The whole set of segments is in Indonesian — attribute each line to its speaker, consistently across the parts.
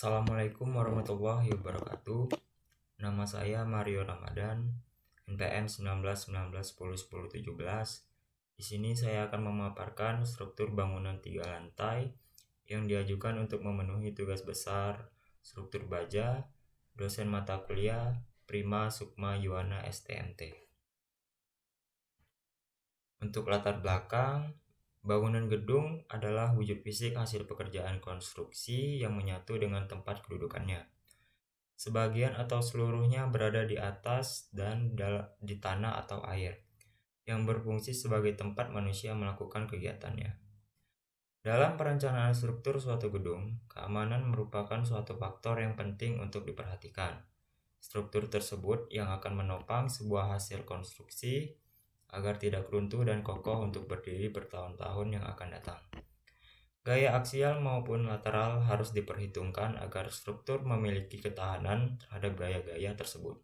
Speaker 1: Assalamualaikum warahmatullahi wabarakatuh. Nama saya Mario Ramadan, NPM 1919101017. Di sini saya akan memaparkan struktur bangunan 3 lantai yang diajukan untuk memenuhi tugas besar struktur baja dosen mata kuliah Prima Sukma Yuwana STMT. Untuk latar belakang, bangunan gedung adalah wujud fisik hasil pekerjaan konstruksi yang menyatu dengan tempat kedudukannya. Sebagian atau seluruhnya berada di atas dan di tanah atau air, yang berfungsi sebagai tempat manusia melakukan kegiatannya. Dalam perencanaan struktur suatu gedung, keamanan merupakan suatu faktor yang penting untuk diperhatikan. Struktur tersebut yang akan menopang sebuah hasil konstruksi agar tidak runtuh dan kokoh untuk berdiri bertahun-tahun yang akan datang. Gaya aksial maupun lateral harus diperhitungkan agar struktur memiliki ketahanan terhadap gaya-gaya tersebut.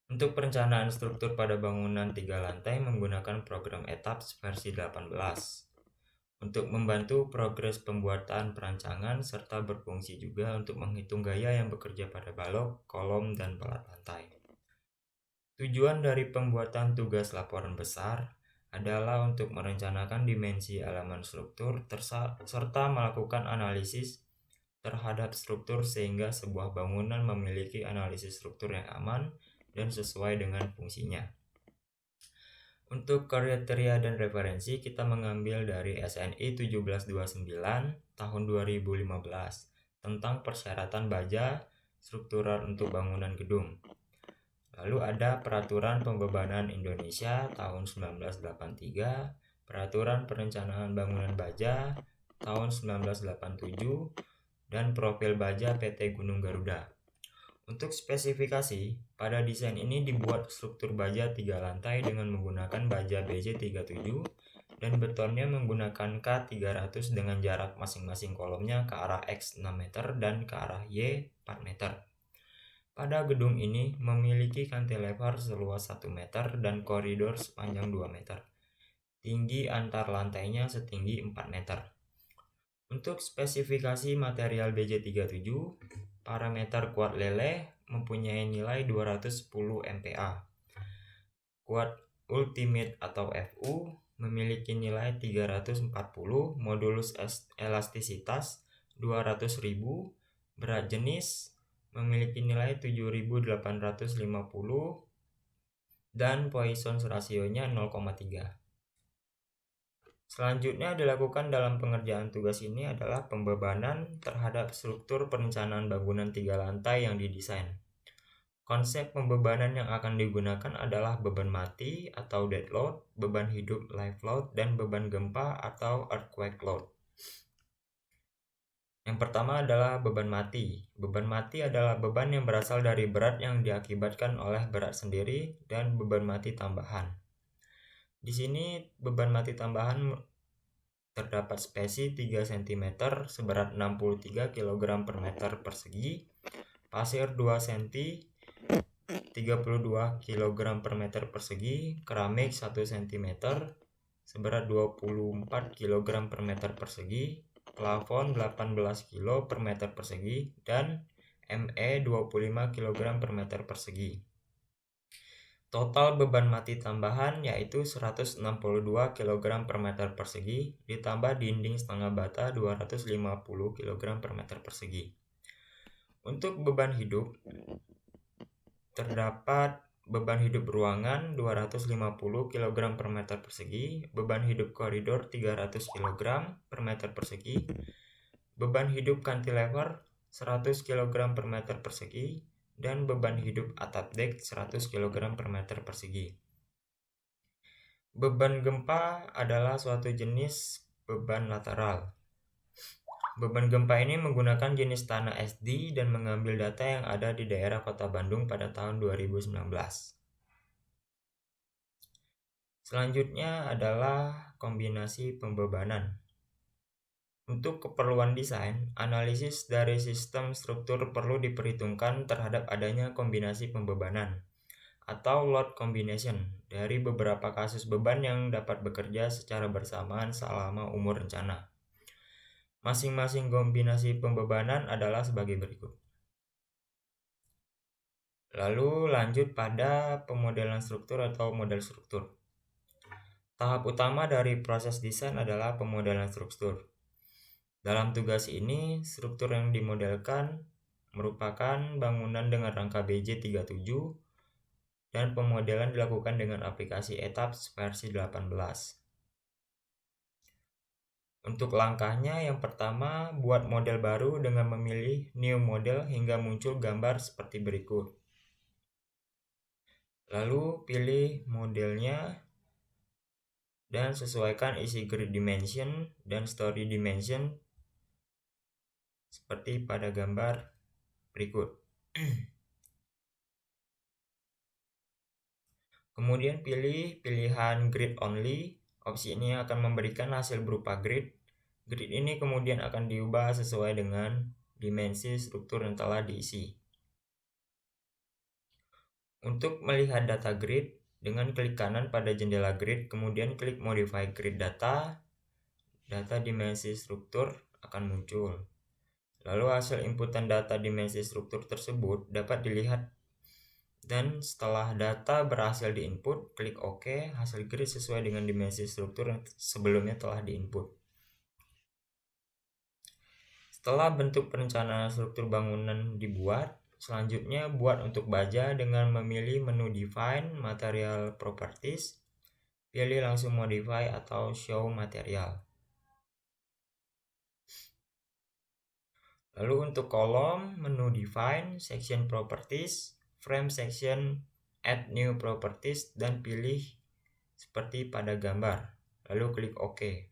Speaker 1: Untuk perencanaan struktur pada bangunan 3 lantai menggunakan program ETABS versi 18 untuk membantu progres pembuatan perancangan serta berfungsi juga untuk menghitung gaya yang bekerja pada balok, kolom, dan pelat lantai. Tujuan dari pembuatan tugas laporan besar adalah untuk merencanakan dimensi elemen struktur serta melakukan analisis terhadap struktur sehingga sebuah bangunan memiliki analisis struktur yang aman dan sesuai dengan fungsinya. Untuk kriteria dan referensi kita mengambil dari SNI 1729 tahun 2015 tentang persyaratan baja struktural untuk bangunan gedung. Lalu ada Peraturan Pembebanan Indonesia tahun 1983, Peraturan Perencanaan Bangunan Baja tahun 1987, dan Profil Baja PT Gunung Garuda. Untuk spesifikasi, pada desain ini dibuat struktur baja 3 lantai dengan menggunakan baja BJ37 dan betonnya menggunakan K300 dengan jarak masing-masing kolomnya ke arah X 6 meter dan ke arah Y 4 meter. Pada gedung ini memiliki cantilever seluas 1 meter dan koridor sepanjang 2 meter. Tinggi antar lantainya setinggi 4 meter. Untuk spesifikasi material BJ37, parameter kuat leleh mempunyai nilai 210 MPa. Kuat ultimate atau FU memiliki nilai 340, modulus elastisitas 200.000, berat jenis memiliki nilai 7.850 dan Poisson's rasionya 0,3. Selanjutnya dilakukan dalam pengerjaan tugas ini adalah pembebanan terhadap struktur perencanaan bangunan 3 lantai yang didesain. Konsep pembebanan yang akan digunakan adalah beban mati atau dead load, beban hidup live load, dan beban gempa atau earthquake load. Yang pertama adalah beban mati. Beban mati adalah beban yang berasal dari berat yang diakibatkan oleh berat sendiri dan beban mati tambahan. Di sini beban mati tambahan terdapat spesi 3 cm seberat 63 kg per meter persegi, pasir 2 cm 32 kg per meter persegi, keramik 1 cm seberat 24 kg per meter persegi, plafon 18 kg per meter persegi, dan ME 25 kg per meter persegi. Total beban mati tambahan yaitu 162 kg per meter persegi ditambah dinding setengah bata 250 kg per meter persegi. Untuk beban hidup terdapat beban hidup ruangan 250 kg per meter persegi, beban hidup koridor 300 kg per meter persegi, beban hidup cantilever 100 kg per meter persegi, dan beban hidup atap dek 100 kg per meter persegi. Beban gempa adalah suatu jenis beban lateral. Beban gempa ini menggunakan jenis tanah SD dan mengambil data yang ada di daerah Kota Bandung pada tahun 2019. Selanjutnya adalah kombinasi pembebanan. Untuk keperluan desain, analisis dari sistem struktur perlu diperhitungkan terhadap adanya kombinasi pembebanan atau load combination dari beberapa kasus beban yang dapat bekerja secara bersamaan selama umur rencana. Masing-masing kombinasi pembebanan adalah sebagai berikut. Lalu lanjut pada pemodelan struktur atau model struktur. Tahap utama dari proses desain adalah pemodelan struktur. Dalam tugas ini, struktur yang dimodelkan merupakan bangunan dengan rangka BJ37 dan pemodelan dilakukan dengan aplikasi ETABS versi 18. Untuk langkahnya, yang pertama, buat model baru dengan memilih new model hingga muncul gambar seperti berikut. Lalu pilih modelnya dan sesuaikan isi grid dimension dan story dimension seperti pada gambar berikut. Kemudian pilih pilihan grid only. Opsi ini akan memberikan hasil berupa grid. Grid ini kemudian akan diubah sesuai dengan dimensi struktur yang telah diisi. Untuk melihat data grid, dengan klik kanan pada jendela grid, kemudian klik modify grid data, data dimensi struktur akan muncul. Lalu hasil inputan data dimensi struktur tersebut dapat dilihat. Dan setelah data berhasil diinput, klik OK, hasil grid sesuai dengan dimensi struktur yang sebelumnya telah diinput. Setelah bentuk perencanaan struktur bangunan dibuat, selanjutnya buat untuk baja dengan memilih menu Define, Material Properties, pilih langsung Modify atau Show Material. Lalu untuk kolom, menu Define, Section Properties, Frame Section, Add New Properties, dan pilih seperti pada gambar. Lalu klik OK.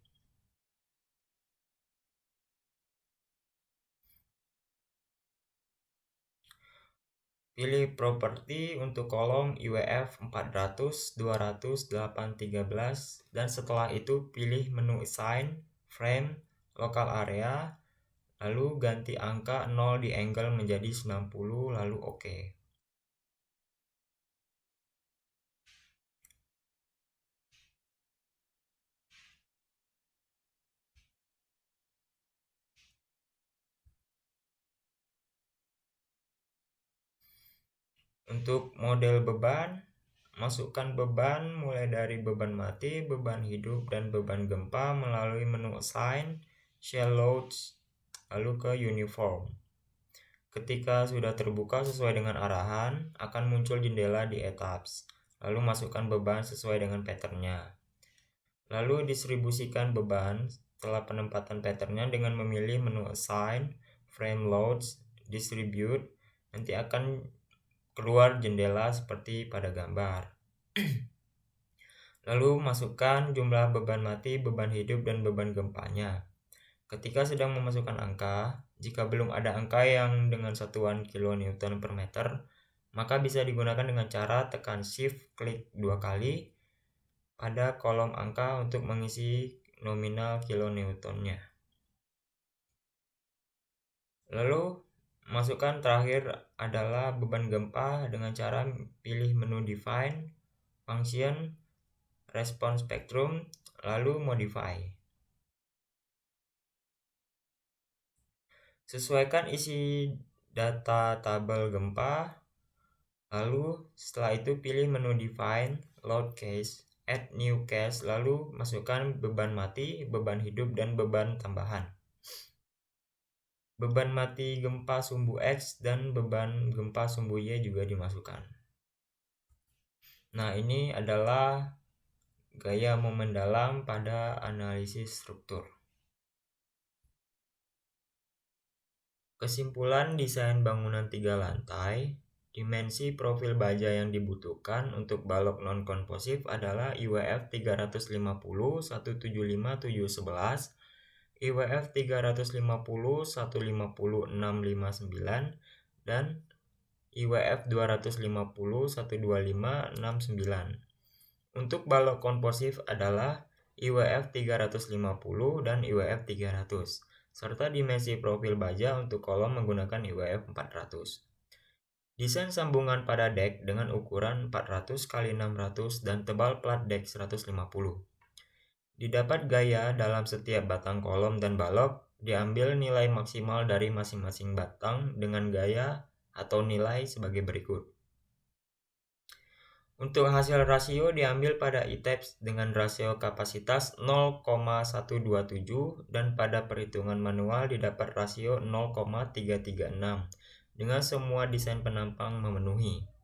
Speaker 1: Pilih properti untuk kolom IWF 400, 200, 8, 13, dan setelah itu pilih menu Assign, Frame, Local Area, lalu ganti angka 0 di angle menjadi 90, lalu OK. Untuk model beban, masukkan beban mulai dari beban mati, beban hidup, dan beban gempa melalui menu Assign, Shell Loads, lalu ke Uniform. Ketika sudah terbuka sesuai dengan arahan, akan muncul jendela di ETABS. Lalu masukkan beban sesuai dengan patternnya. Lalu distribusikan beban setelah penempatan patternnya dengan memilih menu Assign, Frame Loads, Distribute. Nanti akan keluar jendela seperti pada gambar. Lalu masukkan jumlah beban mati, beban hidup, dan beban gempanya. Ketika sedang memasukkan angka, jika belum ada angka yang dengan satuan kilonewton per meter, maka bisa digunakan dengan cara tekan shift klik 2 kali pada kolom angka untuk mengisi nominal kilonewtonnya. Lalu masukkan terakhir adalah beban gempa dengan cara pilih menu Define, Function, Response Spectrum, lalu Modify. Sesuaikan isi data tabel gempa, lalu setelah itu pilih menu Define, Load Case, Add New Case, lalu masukkan beban mati, beban hidup, dan beban tambahan. Beban mati gempa sumbu X dan beban gempa sumbu Y juga dimasukkan. Nah, ini adalah gaya momen dalam pada analisis struktur. Kesimpulan desain bangunan 3 lantai, dimensi profil baja yang dibutuhkan untuk balok non-konvosif adalah IWF 350, 175, 711, IWF 350, 150, 659, dan IWF 250, 125, 69. Untuk balok konvosif adalah IWF 350 dan IWF 300, serta dimensi profil baja untuk kolom menggunakan IWF 400. Desain sambungan pada dek dengan ukuran 400 x 600 dan tebal plat dek 150. Didapat gaya dalam setiap batang kolom dan balok diambil nilai maksimal dari masing-masing batang dengan gaya atau nilai sebagai berikut. Untuk hasil rasio diambil pada ITEPS dengan rasio kapasitas 0,127 dan pada perhitungan manual didapat rasio 0,336 dengan semua desain penampang memenuhi.